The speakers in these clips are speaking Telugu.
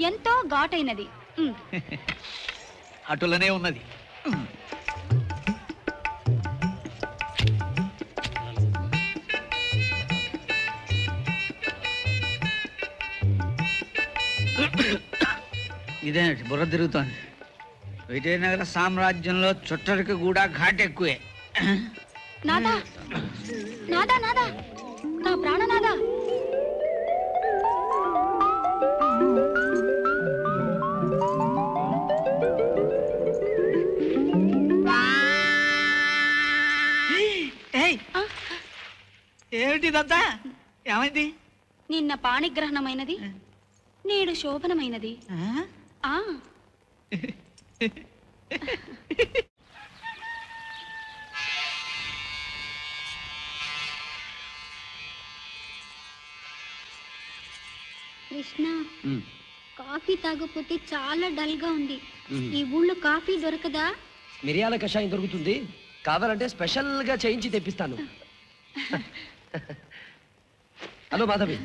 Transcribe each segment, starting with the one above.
ఎంతో ఘాటైనది. అటులనే ఉన్నది. ఇదేంటి బుర్ర తిరుగుతోంది. విజయనగర సామ్రాజ్యంలో చుట్టరికి కూడా ఘాట్ ఎక్కువే. నాదా నాదా నాదా నా ప్రాణనాదా, ఏమిటిదంతా? ఏమైంది? నిన్న పాణిగ్రహణమైనది, నేడు శోభనమైనది. ఆ కృష్ణ, కాఫీ తాగకపోతే చాలా డల్ గా ఉంది. ఈ ఊళ్ళో కాఫీ దొరకదా? మిరియాల కషాయం దొరుకుతుంది, కావాలంటే స్పెషల్ గా చేయించి తెప్పిస్తాను. హలో మాధవి.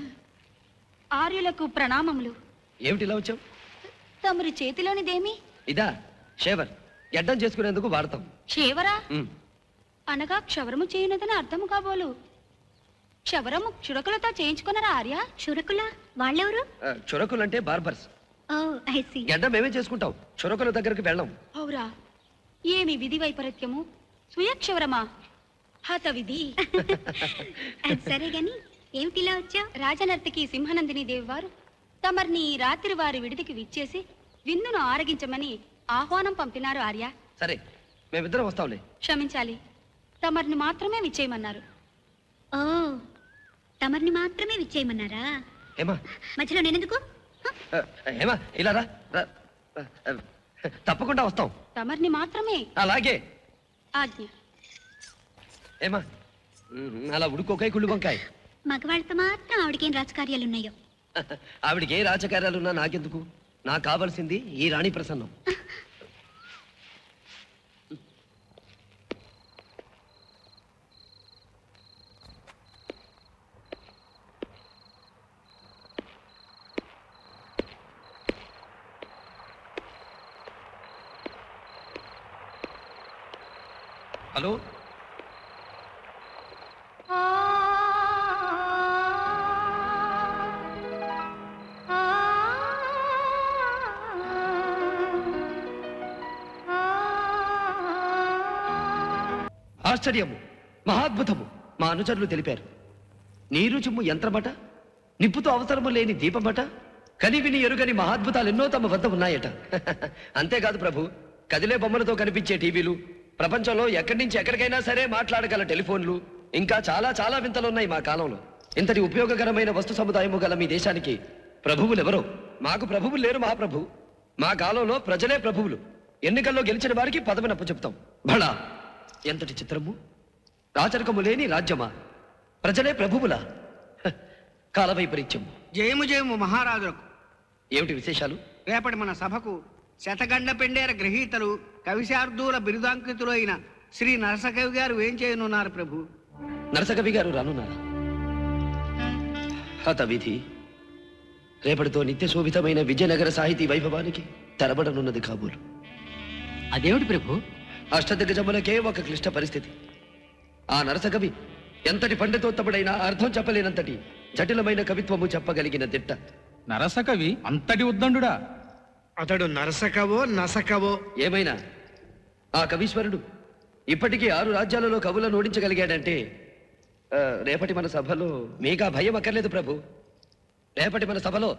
ఆర్యులకు ప్రణామములు. ఏమిటి ఇలా వచ్చావు? తమరి చేతిలోనిదేమి? ఇదా షేవర్, గడ్డం చేసుకునేందుకు వాడతాం. క్షేవరా అనగా క్షవరము చేయనదని అర్థము కాబోలు. క్షవరము చురకులతో చేయించుకున్నారా ఆర్య? చురకుల వాళ్ళెవరు? చురకులంటే బార్బర్స్. గడ్డం మేమే చేసుకుంటాం, చురకుల దగ్గరికి వెళ్ళాం. అవురా, ఏమి విధి వైపరీత్యము! స్వయక్షవరమా? హత విధి. సరే గాని ఏమిటిలా వచ్చావు? రాజనర్తకి సింహనందిని దేవి వారు తమర్ని రాత్రి వారి విడిదికి విచ్చేసి విందును ఆరగించమని ఆహ్వానం పంపినారు ఆర్య. సరే, మేమిద్దరం వస్తాంలే. క్షమించాలి, తమర్ని మాత్రమే విచ్చేయమన్నారు. ఓ, తమర్ని మాత్రమే విచ్చేయమన్నారా? ఏమా మధ్యలో నేనెందుకు? ఏమా ఇలా రా. తప్పకుండా వస్తాం. తమర్ని మాత్రమే. అలాగే. ఆజ్ఞ. ఏమా అలా ఉడుకోకాయ కుళ్ళు వంకాయ. మగవాళ్ళతో మాత్రం ఆవిడకేం రాజకార్యాలున్నాయో. ఆవిడికి ఏ రాజకార్యాలున్నా నాకెందుకు? నాకు కావాల్సింది ఈ రాణి ప్రసన్నం. హలో, ఆశ్చర్యము, మహాద్భుతము మా అనుచరులు తెలిపారు. నీరు చుమ్ము యంత్రమట, నిప్పుతో అవసరము లేని దీపమట, కనివిని ఎరుగని మహాద్భుతాలు ఎన్నో తమ వద్ద ఉన్నాయట. అంతేకాదు ప్రభు, కదిలే బొమ్మలతో కనిపించే టీవీలు, ప్రపంచంలో ఎక్కడి నుంచి ఎక్కడికైనా సరే మాట్లాడగల టెలిఫోన్లు, ఇంకా చాలా చాలా వింతలున్నాయి మా కాలంలో. ఇంతటి ఉపయోగకరమైన వస్తు సముదాయము గల మీ దేశానికి ప్రభువులెవరో? మాకు ప్రభువులు లేరు మహాప్రభు. మా కాలంలో ప్రజలే ప్రభువులు. ఎన్నికల్లో గెలిచిన వారికి పదవినప్పు చెప్తాం. బడా, ఎంతటి చిత్రము! రాచరికము లేని రాజ్యమా, ప్రజలే ప్రభువులా? కాలవైపరీత్యం. జయము జయము మహారాజులకు. ఏమిటి విశేషాలు? రేపటి మన సభకు శతగండ పెండేర గ్రహీతలు, కవిశార్దూల బిరుదాంకితులు అయిన శ్రీ నరసకవి గారు ఏం చేయనున్నారు ప్రభు? నరసకవి గారు రానున్నారా? హత విధి. రేపటితో నిత్య శోభితమైన విజయనగర సాహితీ వైభవానికి తెరబడనున్నది కాబోలు. అదేమిటి ప్రభు? అష్టదిగ్గజములకే ఒక క్లిష్ట పరిస్థితి. ఆ నరసకవి ఎంతటి పండితోత్తముడైనా అర్థం చెప్పలేనంతటి జటిలమైన కవిత్వము చెప్పగలిగిన దిట్ట. నరసకవి అంతటి ఉద్దండుడా? అతడు నరసకవో నసకవో ఏమైనా ఆ కవీశ్వరుడు ఇప్పటికీ 6 రాజ్యాలలో కవులను ఓడించగలిగాడంటే రేపటి మన సభలో మీకా భయం అక్కర్లేదు ప్రభు. రేపటి మన సభలో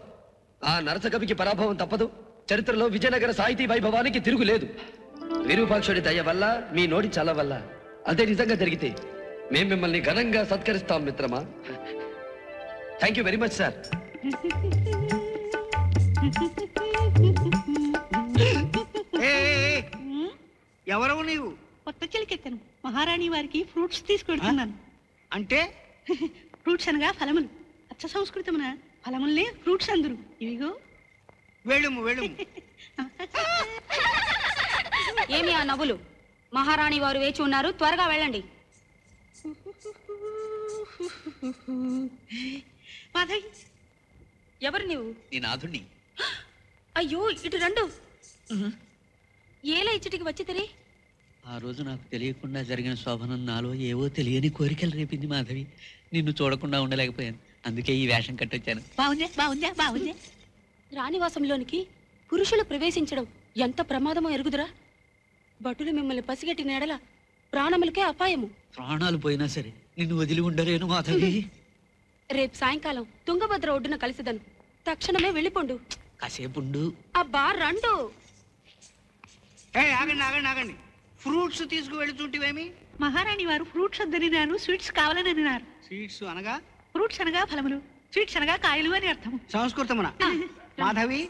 ఆ నరసకవికి పరాభవం తప్పదు. చరిత్రలో విజయనగర సాహితీ వైభవానికి తిరుగులేదు. విరూపాక్షుడి దయ వల్ల, మీ నోటి చల వల్ల అదే నిజంగా జరిగితే మేము మిమ్మల్ని ఘనంగా సత్కరిస్తాం మిత్రమా. Thank you very much sir. ఎవరవు నీవు? కొత్త చిలికెత్తాను. మహారాణి వారికి ఫ్రూట్స్ తీసుకెడుతున్నాను. అంటే ఫ్రూట్స్ అనగా ఫలములు. అచ్చ సంస్కృతమున ఫలములనే ఫ్రూట్స్ అందరు. ఇవిగో వేళుము వేళుము. ఏమి ఆ నవ్వులు? మహారాణి వారు వేచి ఉన్నారు, త్వరగా వెళ్ళండి. మాధవి, ఎవరు నీవు? నీ నాథుణ్ణి. అయ్యో ఇటు రండు ఏలా ఇచ్చటికి వచ్చి తిరి ఆ రోజు నాకు తెలియకుండా జరిగిన శోభనం నాలో ఏవో తెలియని కోరికలు రేపింది మాధవి. నిన్ను చూడకుండా ఉండలేకపోయాను, అందుకే ఈ వేషం కట్టొచ్చాను. బాగుంది రాణివాసంలోనికి పురుషులు ప్రవేశించడం ఎంత ప్రమాదమో ఎరుగుదురా? భటులు మిమ్మల్ని పసిగట్టిన ఎడల ప్రాణములకే అపాయము. ప్రాణాలు పోయినా సరే నిన్ను వదిలి ఉండలేను మాధవి. రేపు సాయంకాలం తుంగభద్ర ఒడ్డున కలిసిదను, తక్షణమే వెళ్ళిపోండు. కాసేపుండు. అబ్బా రండు. ఆగండి ఆగండి ఆగండి, ఫ్రూట్స్ తీసుకువెళుతుంటివేమి? మహారాణి వారు ఫ్రూట్స్ వద్దని నాను స్వీట్స్ కావాలని అన్నారు. స్వీట్స్ అనగా? ఫ్రూట్స్ అనగా ఫలములు, స్వీట్స్ అనగా కాయలు అని అర్థం. సంస్కృతమున. మాధవి,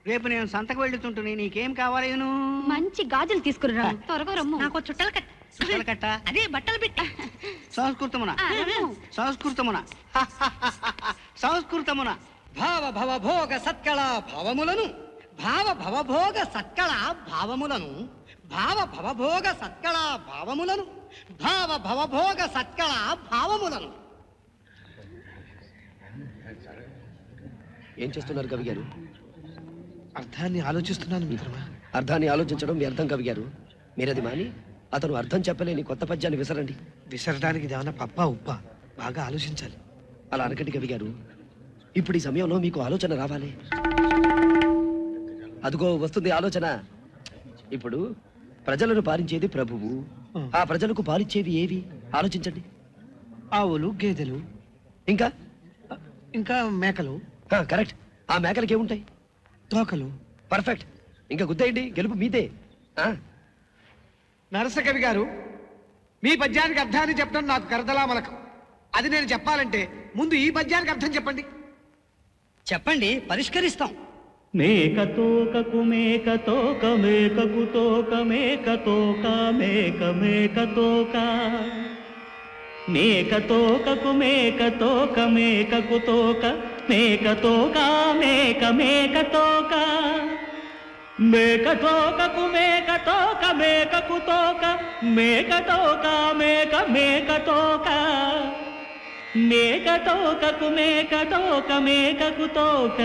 రేపు నేను సంతకు వెళ్తుంటుని, నీకేం కావాలేను? మంచి గాజులు తీసుకురా, త్వరగా రమ్ము. నాకు చుట్టలు కట్ట. చుట్టలు కట్ట? అదే బట్టలు పెట్టి. సంస్కృతమున. సంస్కృతమున. సంస్కృతమున. భావ భవభోగ సత్కళ భావములను భావ భవభోగ సత్కళ భావములను భావ భవభోగ సత్కళ భావములను భావ భవభోగ సత్కళ భావములను. ఏం చేస్తున్నారు కవి గారు? అర్థాన్ని ఆలోచిస్తున్నాను మిత్రమా. అర్థాన్ని ఆలోచించడం వ్యర్థం కవి గారు. మీరది మాని అతను అర్థం చెప్పలేని కొత్త పద్యాన్ని విసరండి. విసరడానికి ఏమన్నా పప్పా ఉప్ప? బాగా ఆలోచించాలి. అలా అనకండి కవి గారు. ఇప్పుడు ఈ సమయంలో మీకు ఆలోచన రావాలి. అదిగో వస్తుంది ఆలోచన. ఇప్పుడు ప్రజలను పాలించేది ప్రభువు. ఆ ప్రజలకు పాలించేవి ఏవి ఆలోచించండి. ఆవులు, గేదెలు, ఇంకా ఇంకా మేకలు. కరెక్ట్. ఆ మేకలకి ఏముంటాయి? తోకలు. పర్ఫెక్ట్. ఇంకా గుద్దేయండి, గెలుపు మీదే. నరసకవి గారు, మీ పద్యానికి అర్థాన్ని చెప్పడం నాకు కరదలామలకం. అది నేను చెప్పాలంటే ముందు ఈ పద్యానికి అర్థం చెప్పండి. చెప్పండి, పరిష్కరిస్తాం. మేకతోకకు మేకతోక మేకకు తోక మేకతోక మేక మేకతోక మేకతోకకు మేకతోక మేకకు తోక మేకతోక మేక మేకతోక మేకతోకకు మేకతోక మేకకు తోక మేకతోక మేక మేకతోక మేకతోకకు మేకతోక మేకకు తోక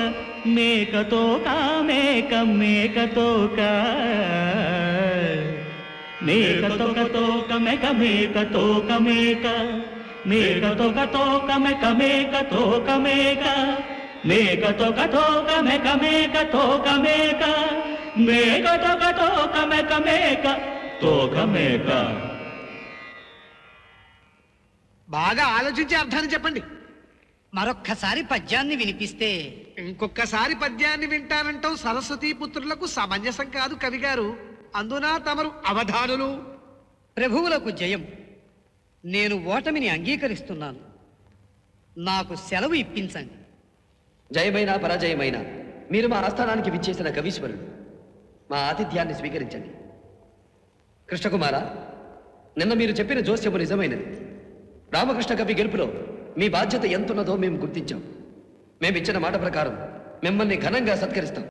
మేకతోక మేక మేకతోక మేకతోక తోక మేక మేకతోక మేక మేకతోక తోక మేక మేకతోక మేక మేకతోక తోక మేక మేకతోక మేక మేకతోక తోక మేక మేక తోక మేక. బాగా ఆలోచించి అర్థాన్ని చెప్పండి. మరొక్కసారి పద్యాన్ని వినిపిస్తే. ఇంకొకసారి పద్యాన్ని వింటానంటాం సరస్వతీ పుత్రులకు సమంజసం కాదు కవి గారు. అందున తమరు అవధానులు. ప్రభువులకు జయం. నేను ఓటమిని అంగీకరిస్తున్నాను. నాకు సెలవు ఇప్పించండి. జయమైన పరాజయమైన మీరు మా ఆస్థానానికి విచ్చేసిన కవీశ్వరుడు. మా ఆతిథ్యాన్ని స్వీకరించండి. కృష్ణకుమార, నిన్న మీరు చెప్పిన జోస్యము నిజమైనది. రామకృష్ణ కవి గెలుపులో మీ బాధ్యత ఎంతున్నదో మేము గుర్తించాం. మేమిచ్చిన మాట ప్రకారం మిమ్మల్ని ఘనంగా సత్కరిస్తాం.